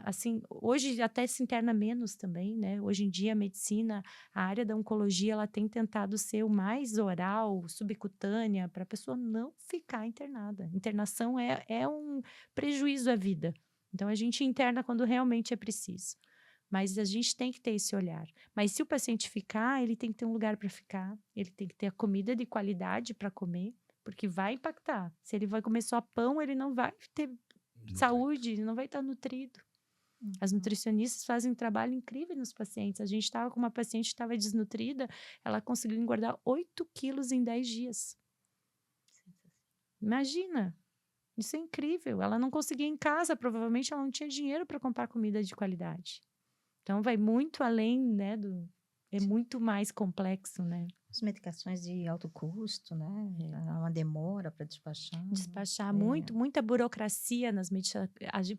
assim, hoje até se interna menos também, né? Hoje em dia a medicina, a área da oncologia, ela tem tentado ser o mais oral, subcutânea, para a pessoa não ficar internada. Internação é um prejuízo à vida. Então a gente interna quando realmente é preciso. Mas a gente tem que ter esse olhar. Mas se o paciente ficar, ele tem que ter um lugar para ficar, ele tem que ter a comida de qualidade para comer, porque vai impactar. Se ele vai comer só pão, ele não vai ter saúde, ele não vai estar nutrido. As nutricionistas fazem um trabalho incrível nos pacientes. A gente estava com uma paciente que estava desnutrida, ela conseguiu engordar 8 quilos em 10 dias. Imagina! Isso é incrível. Ela não conseguia em casa, provavelmente ela não tinha dinheiro para comprar comida de qualidade. Então, vai muito além, né, é muito mais complexo, né? As medicações de alto custo, né? Há uma demora para despachar. Despachar muita burocracia nas medicações.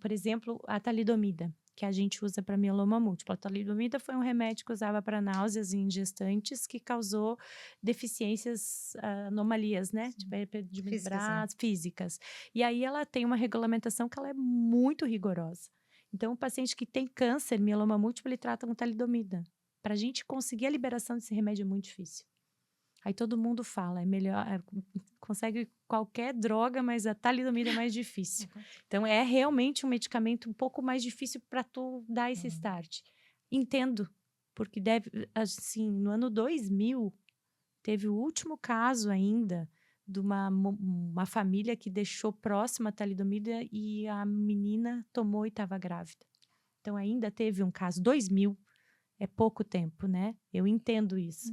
Por exemplo, a talidomida, que a gente usa para mieloma múltiplo. A talidomida foi um remédio que usava para náuseas em gestantes que causou deficiências, anomalias, né? De braços, físicas. E aí ela tem uma regulamentação que ela é muito rigorosa. Então, o paciente que tem câncer, mieloma múltiplo, ele trata com talidomida. Para a gente conseguir a liberação desse remédio é muito difícil. Aí todo mundo fala, é melhor, consegue qualquer droga, mas a talidomida é mais difícil. Então, é realmente um medicamento um pouco mais difícil para tu dar esse start. Entendo, porque assim, no ano 2000, teve o último caso ainda de uma família que deixou próxima a talidomida e a menina tomou e estava grávida. Então, ainda teve um caso. 2000 é pouco tempo, né? Eu entendo isso,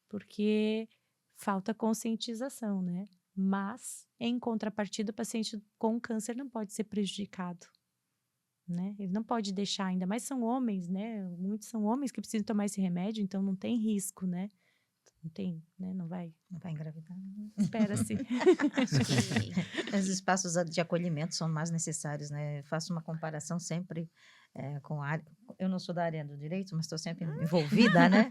porque falta conscientização, né? Mas, em contrapartida, o paciente com câncer não pode ser prejudicado, né? Ele não pode deixar, ainda mais são homens, né? Muitos são homens que precisam tomar esse remédio, então não tem risco, né? Não tem, né? Não vai engravidar. Espera-se. Os espaços de acolhimento são mais necessários, né? Eu faço uma comparação sempre com a área. Eu não sou da área do direito, mas estou sempre envolvida, né?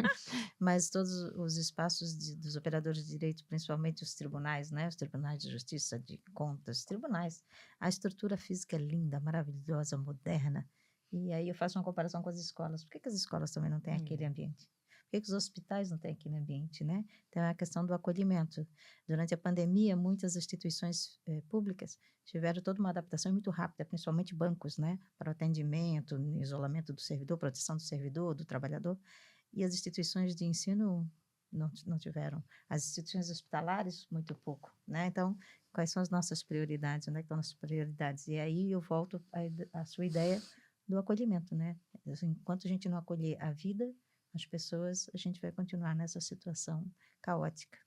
Mas todos os espaços dos operadores de direito, principalmente os tribunais, né? Os tribunais de justiça, de contas, tribunais. A estrutura física é linda, maravilhosa, moderna. E aí eu faço uma comparação com as escolas. Por que as escolas também não têm aquele ambiente? Por que os hospitais não têm aquele ambiente, né? Então, é a questão do acolhimento. Durante a pandemia, muitas instituições públicas tiveram toda uma adaptação muito rápida, principalmente bancos, né? Para o atendimento, isolamento do servidor, proteção do servidor, do trabalhador. E as instituições de ensino não tiveram. As instituições hospitalares, muito pouco, né? Então, quais são as nossas prioridades? Onde é que estão as prioridades? E aí eu volto à sua ideia do acolhimento, né? Enquanto a gente não acolher a vida, as pessoas, a gente vai continuar nessa situação caótica.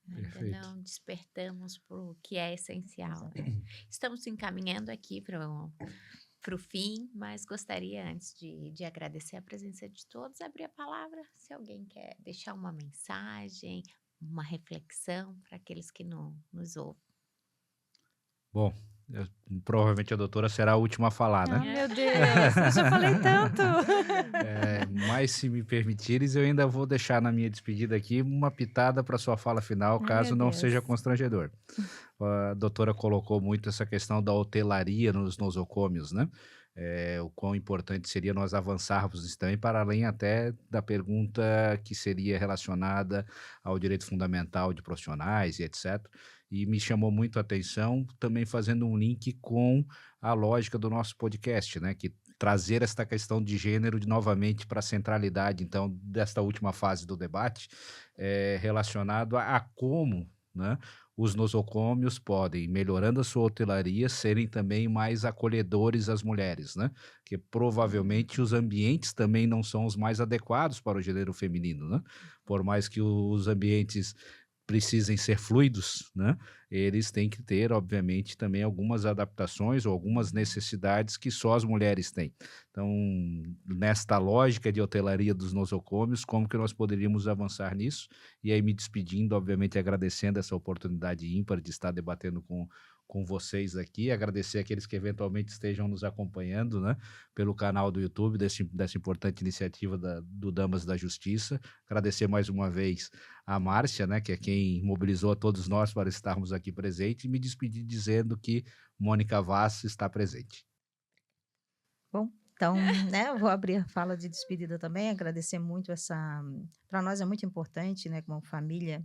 Ainda não despertamos para o que é essencial, né? Estamos encaminhando aqui para o fim, mas gostaria, antes de agradecer a presença de todos, abrir a palavra, se alguém quer deixar uma mensagem, uma reflexão para aqueles que nos ouvem. Bom, provavelmente a doutora será a última a falar, né? Meu Deus, eu já falei tanto. Mas se me permitires, eu ainda vou deixar na minha despedida aqui uma pitada para sua fala final, caso não seja constrangedor. A doutora colocou muito essa questão da hotelaria nos nosocômios, né? O quão importante seria nós avançarmos isso também, para além até da pergunta que seria relacionada ao direito fundamental de profissionais e etc. E me chamou muito a atenção também fazendo um link com a lógica do nosso podcast, né? Que trazer esta questão de gênero novamente para a centralidade, então, desta última fase do debate, relacionado a como, né, os nosocômios podem, melhorando a sua hotelaria, serem também mais acolhedores às mulheres, né? Que provavelmente os ambientes também não são os mais adequados para o gênero feminino, né? Por mais que os ambientes precisem ser fluidos, né? Eles têm que ter, obviamente, também algumas adaptações ou algumas necessidades que só as mulheres têm. Então, nesta lógica de hotelaria dos nosocômios, como que nós poderíamos avançar nisso? E aí, me despedindo, obviamente, agradecendo essa oportunidade ímpar de estar debatendo com vocês aqui, agradecer aqueles que eventualmente estejam nos acompanhando, né, pelo canal do YouTube dessa importante iniciativa do Damas da Justiça, agradecer mais uma vez a Márcia, né, que é quem mobilizou a todos nós para estarmos aqui presentes, e me despedir dizendo que Mônica Vaz está presente. Bom, então, né, eu vou abrir a fala de despedida também, agradecer muito para nós é muito importante, né, como família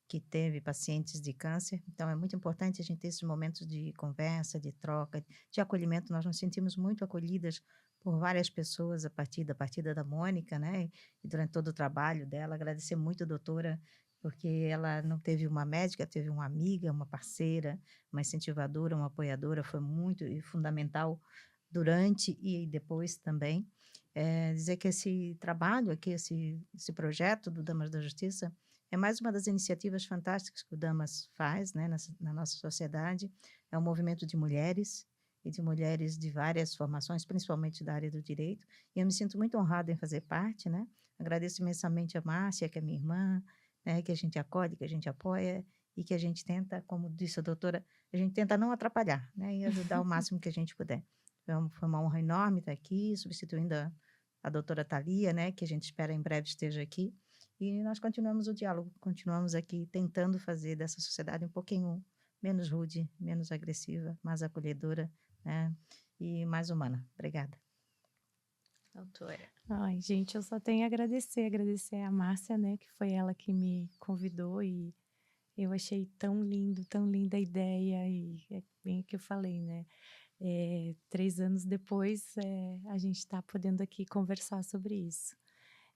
que teve pacientes de câncer, então é muito importante a gente ter esses momentos de conversa, de troca, de acolhimento. Nós nos sentimos muito acolhidas por várias pessoas a partir da partida da Mônica, né, e durante todo o trabalho dela. Agradecer muito a doutora, porque ela não teve uma médica, teve uma amiga, uma parceira, uma incentivadora, uma apoiadora, foi muito fundamental durante e depois também. Dizer que esse trabalho aqui, esse projeto do Damas da Justiça, é mais uma das iniciativas fantásticas que o Damas faz, né, na nossa sociedade. É um movimento de mulheres e de mulheres de várias formações, principalmente da área do direito, e eu me sinto muito honrada em fazer parte, né? Agradeço imensamente a Márcia, que é minha irmã, né, que a gente acolhe, que a gente apoia e que a gente tenta, como disse a doutora, a gente tenta não atrapalhar, né, e ajudar o máximo que a gente puder. Foi uma honra enorme estar aqui, substituindo a doutora Thalia, né, que a gente espera em breve esteja aqui. E nós continuamos o diálogo, continuamos aqui tentando fazer dessa sociedade um pouquinho menos rude, menos agressiva, mais acolhedora, né, e mais humana. Obrigada. Doutora. Ai, gente, eu só tenho a agradecer a Márcia, né, que foi ela que me convidou e Eu achei tão lindo, tão linda a ideia e é bem o que eu falei, né, 3 anos depois, a gente está podendo aqui conversar sobre isso.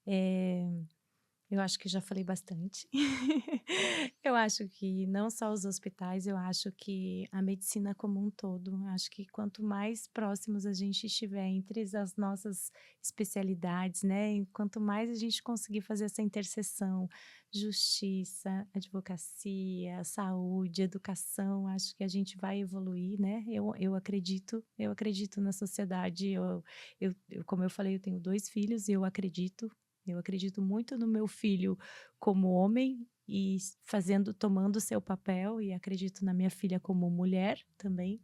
Eh Eu acho que já falei bastante. Eu acho que não só os hospitais, eu acho que a medicina como um todo, eu acho que quanto mais próximos a gente estiver entre as nossas especialidades, né, e quanto mais a gente conseguir fazer essa interseção, justiça, advocacia, saúde, educação, acho que a gente vai evoluir, né. Eu acredito na sociedade, como eu falei, eu tenho 2 filhos e eu acredito muito no meu filho como homem e tomando o seu papel, e acredito na minha filha como mulher também.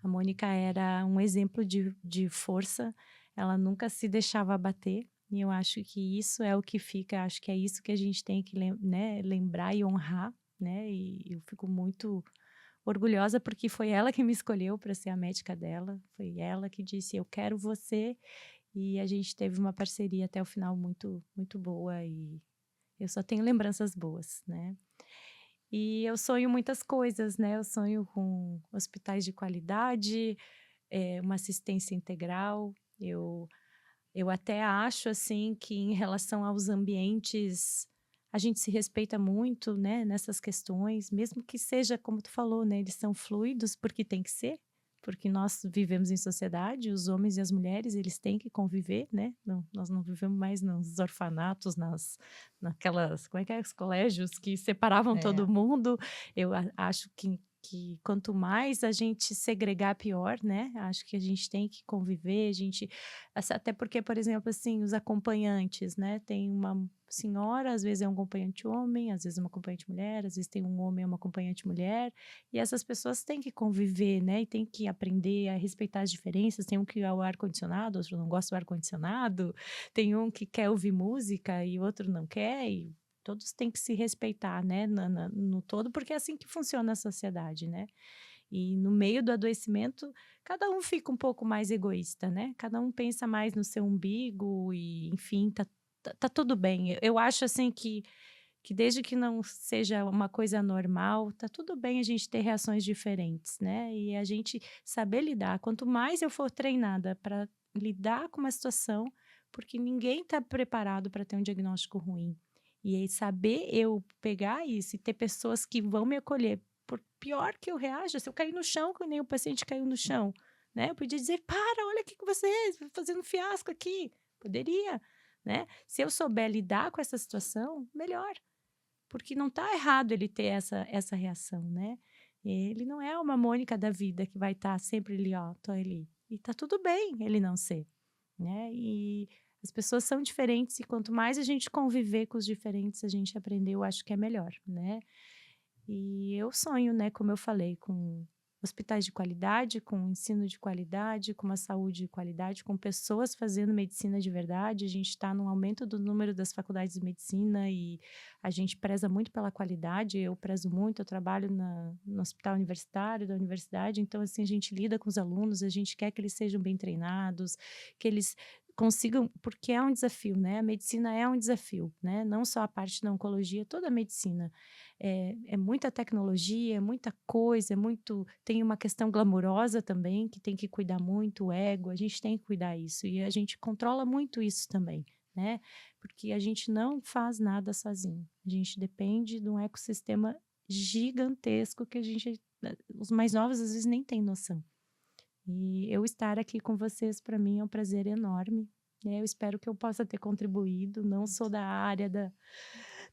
A Mônica era um exemplo de força, ela nunca se deixava abater, e eu acho que isso é o que fica, acho que é isso que a gente tem que né, lembrar e honrar, né, e eu fico muito orgulhosa porque foi ela que me escolheu para ser a médica dela, foi ela que disse: "Eu quero você", e a gente teve uma parceria até o final muito, muito boa e eu só tenho lembranças boas, né. E eu sonho muitas coisas, né, eu sonho com hospitais de qualidade, uma assistência integral. Eu até acho, assim, que em relação aos ambientes, a gente se respeita muito, né, nessas questões, mesmo que seja como tu falou, né, eles são fluidos, porque tem que ser, porque nós vivemos em sociedade, os homens e as mulheres, eles têm que conviver, né, não, nós não vivemos mais nos orfanatos, naquelas, como é, os colégios que separavam É, todo mundo. Eu acho que quanto mais a gente segregar, pior, né, acho que a gente tem que conviver, a gente até porque, por exemplo, assim, os acompanhantes, né, tem uma senhora, às vezes é um acompanhante homem, às vezes é uma acompanhante mulher, às vezes tem um homem e uma acompanhante mulher, e essas pessoas têm que conviver, né, e têm que aprender a respeitar as diferenças. Tem um que é o ar-condicionado, outro não gosta do ar-condicionado, tem um que quer ouvir música e o outro não quer, e todos têm que se respeitar, né, no todo, porque é assim que funciona a sociedade, né. E no meio do adoecimento, cada um fica um pouco mais egoísta, né, cada um pensa mais no seu umbigo e, enfim, tá tudo bem. Eu acho, assim, que desde que não seja uma coisa normal, tá tudo bem a gente ter reações diferentes, né, e a gente saber lidar. Quanto mais eu for treinada para lidar com uma situação, porque ninguém está preparado para ter um diagnóstico ruim. E aí saber eu pegar isso e ter pessoas que vão me acolher, por pior que eu reaja, se eu cair no chão, que nem o paciente caiu no chão, né, eu podia dizer: "Para, olha o que você fazendo um fiasco aqui". Poderia, né. Se eu souber lidar com essa situação, melhor. Porque não está errado ele ter essa reação, né. Ele não é uma Mônica da vida que vai estar sempre ali, ó, tô ali. E tá tudo bem ele não ser, né. E as pessoas são diferentes e quanto mais a gente conviver com os diferentes, a gente aprender, eu acho que é melhor, né. E eu sonho, né, como eu falei, com hospitais de qualidade, com ensino de qualidade, com uma saúde de qualidade, com pessoas fazendo medicina de verdade. A gente está num aumento do número das faculdades de medicina e a gente preza muito pela qualidade. Eu prezo muito, eu trabalho no hospital universitário da universidade, então, assim, a gente lida com os alunos, a gente quer que eles sejam bem treinados, que eles consigam, porque é um desafio, né? A medicina é um desafio, né? Não só a parte da oncologia, toda a medicina. É muita tecnologia, é muita coisa, tem uma questão glamurosa também, que tem que cuidar muito, o ego, a gente tem que cuidar isso, e a gente controla muito isso também, né, porque a gente não faz nada sozinho, a gente depende de um ecossistema gigantesco que os mais novos às vezes nem têm noção. E eu estar aqui com vocês, para mim, é um prazer enorme, né, eu espero que eu possa ter contribuído, não sou da área da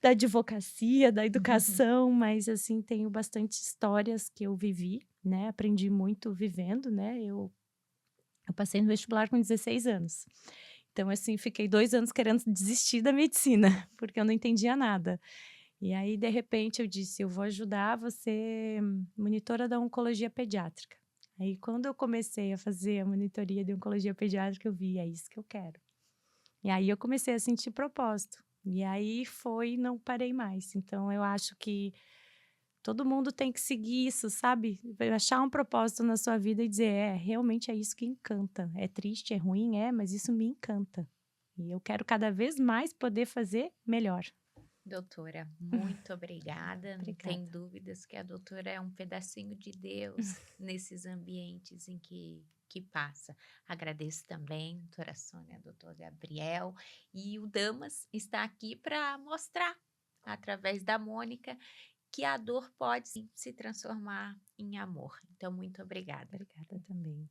advocacia, da educação, mas, assim, tenho bastante histórias que eu vivi, né, aprendi muito vivendo, né, eu passei no vestibular com 16 anos. Então, assim, fiquei 2 anos querendo desistir da medicina, porque eu não entendia nada. E aí, de repente, eu disse: "Eu vou ajudar você monitora da oncologia pediátrica". Aí, quando eu comecei a fazer a monitoria de oncologia pediátrica, eu vi: "É isso que eu quero". E aí eu comecei a sentir propósito. E aí foi, não parei mais. Então eu acho que todo mundo tem que seguir isso, sabe? Vai achar um propósito na sua vida e dizer: "É, realmente é isso que encanta. É triste, é ruim, mas isso me encanta. E eu quero cada vez mais poder fazer melhor". Doutora, muito obrigada. Não tem Obrigada. dúvidas que a doutora é um pedacinho de Deus nesses ambientes em que passa. Agradeço também, doutora Sônia, doutor Gabriel, e o Damas está aqui para mostrar, através da Mônica, que a dor pode sim se transformar em amor. Então, muito obrigada. Obrigada também.